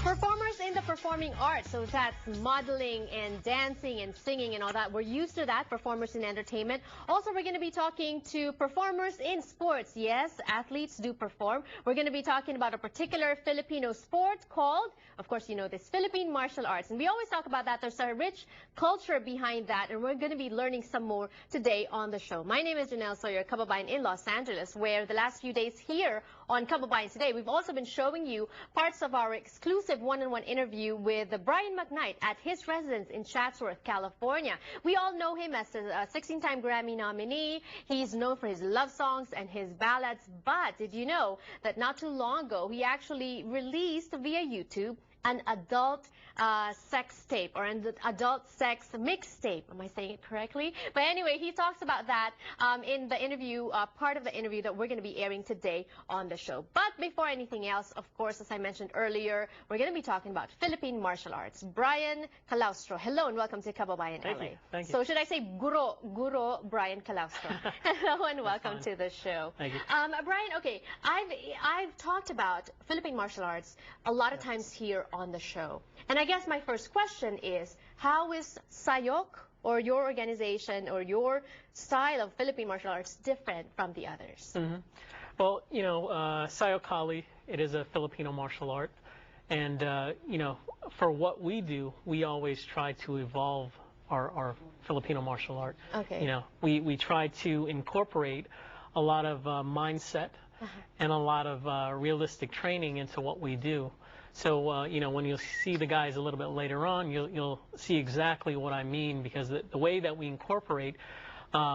Performers in the performing arts, so that's modeling and dancing and singing and all that. We're used to that, performers in entertainment. Also, we're going to be talking to performers in sports. Yes, athletes do perform. We're going to be talking about a particular Filipino sport called, of course, you know this, Philippine martial arts. And we always talk about that. There's a rich culture behind that, and we're going to be learning some more today on the show. My name is Janelle Sawyer, Kababayan in Los Angeles, where the last few days here on Kababayan Today, we've also been showing you parts of our exclusive one-on-one interview with Brian McKnight at his residence in Chatsworth, California. We all know him as a 16-time Grammy nominee. He's known for his love songs and his ballads, but did you know that not too long ago, he actually released via YouTube an adult sex tape, or an adult sex mixtape. Am I saying it correctly? But anyway, he talks about that in the interview, part of the interview that we're going to be airing today on the show. But before anything else, of course, as I mentioned earlier, we're going to be talking about Philippine martial arts. Brian Calaustro, hello and welcome to Kababayan LA. Thank you. So should I say Guro Brian Calaustro? Hello and welcome to the show. Thank you. Brian, okay, I've talked about Philippine martial arts a lot of times here on the show. And I guess my first question is, how is Sayoc, or your organization, or your style of Philippine martial arts different from the others? Well, you know, Sayoc Kali, it is a Filipino martial art. And, you know, for what we do, we always try to evolve our Filipino martial art. Okay. You know, we try to incorporate a lot of mindset and a lot of realistic training into what we do. So, you know, when you'll see the guys a little bit later on, you'll see exactly what I mean, because the way that we incorporate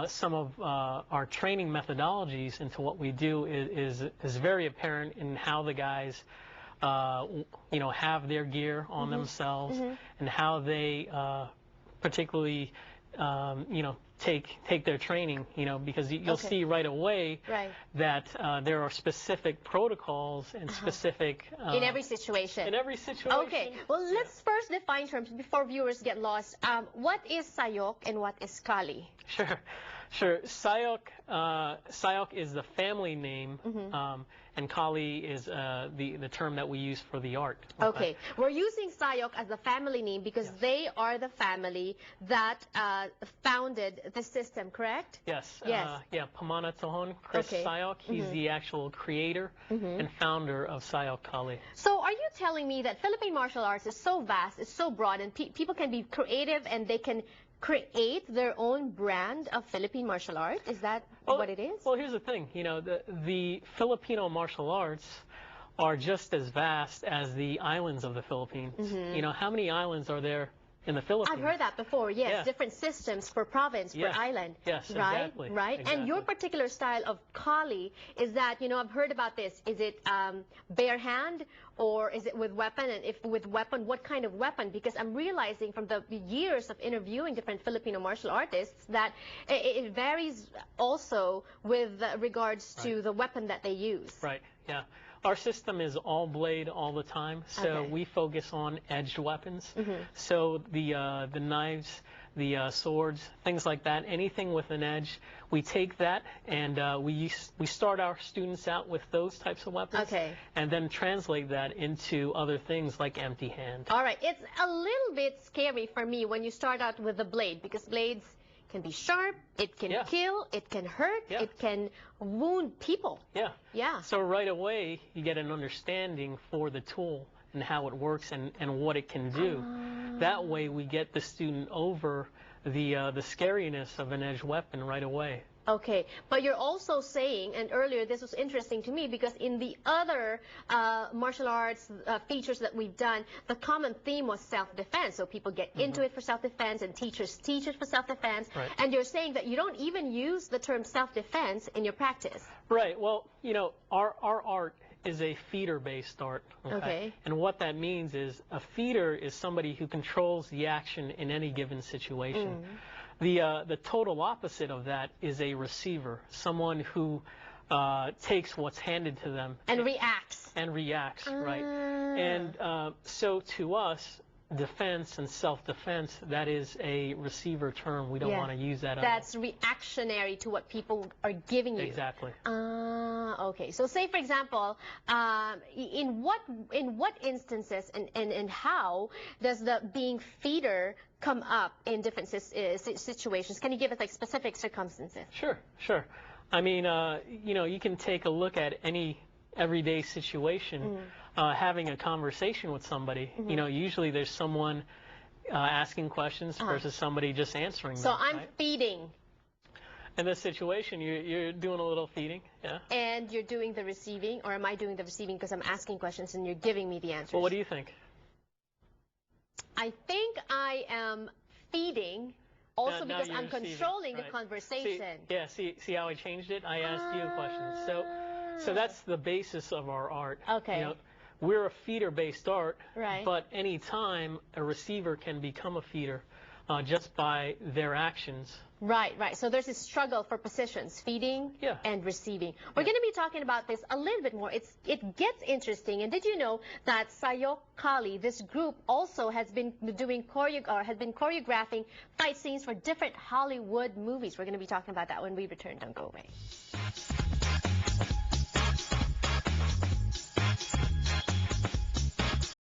some of our training methodologies into what we do is very apparent in how the guys, you know, have their gear on themselves and how they particularly, you know, take their training, you know, because you'll see right away that there are specific protocols and specific... in every situation. In every situation. Okay, well, let's first define terms before viewers get lost. What is Sayoc and what is Kali? Sure. Sayoc is the family name, and Kali is the term that we use for the art. Okay. We're using Sayoc as the family name because they are the family that founded the system, correct? Yes. Yes. Yeah, Pamana Tohon, Chris Sayoc, he's the actual creator and founder of Sayoc Kali. So are you telling me that Philippine martial arts is so vast, it's so broad, and people can be creative and they can create their own brand of Philippine martial art? Is that what it is? Well, here's the thing. You know, the Filipino martial arts are just as vast as the islands of the Philippines. You know, how many islands are there in the Philippines? I've heard that before, yes. Different systems per province, per island. Yes, right? exactly. Right? Exactly. And your particular style of Kali, is that, you know, I've heard about this. Is it bare hand, or is it with weapon? And if with weapon, what kind of weapon? Because I'm realizing from the years of interviewing different Filipino martial artists that it varies also with regards to the weapon that they use. Right, yeah. Our system is all blade all the time, so we focus on edged weapons. So the knives, the swords, things like that, anything with an edge, we take that and we start our students out with those types of weapons, and then translate that into other things like empty hand. All right, it's a little bit scary for me when you start out with the blade, because blades can be sharp, it can kill, it can hurt, it can wound people. Yeah. So right away, you get an understanding for the tool and how it works and what it can do. That way, we get the student over the scariness of an edged weapon right away. Okay, but you're also saying, and earlier this was interesting to me, because in the other martial arts features that we've done, the common theme was self-defense. So people get into it for self-defense, and teachers teach it for self-defense. And you're saying that you don't even use the term self-defense in your practice. Right. Well, you know, our art is a feeder-based art. And what that means is a feeder is somebody who controls the action in any given situation. The total opposite of that is a receiver, someone who takes what's handed to them and reacts. Right. And so to us, defense and self-defense, that is a receiver term. We don't Yeah. want to use that. That's reactionary to what people are giving you. Exactly. Okay. So say, for example, in what instances and how does the being feeder come up in different situations? Can you give us like specific circumstances? Sure, sure. I mean, you know, you can take a look at any everyday situation, having a conversation with somebody. You know, usually there's someone asking questions versus somebody just answering them. So I'm right? feeding. In this situation, you're doing a little feeding, yeah. And you're doing the receiving, or am I doing the receiving because I'm asking questions and you're giving me the answers? Well, what do you think? I think I am feeding also Now because you're I'm receiving, controlling the right. conversation. See how I changed it? I asked you questions. So that's the basis of our art. Okay. You know, we're a feeder-based art, Right. but any time a receiver can become a feeder just by their actions. Right, right. So there's this struggle for positions, feeding Yeah. and receiving. We're going to be talking about this a little bit more. It gets interesting. And did you know that Sayoc, this group, also has been doing choreographing fight scenes for different Hollywood movies? We're going to be talking about that when we return. Don't go away.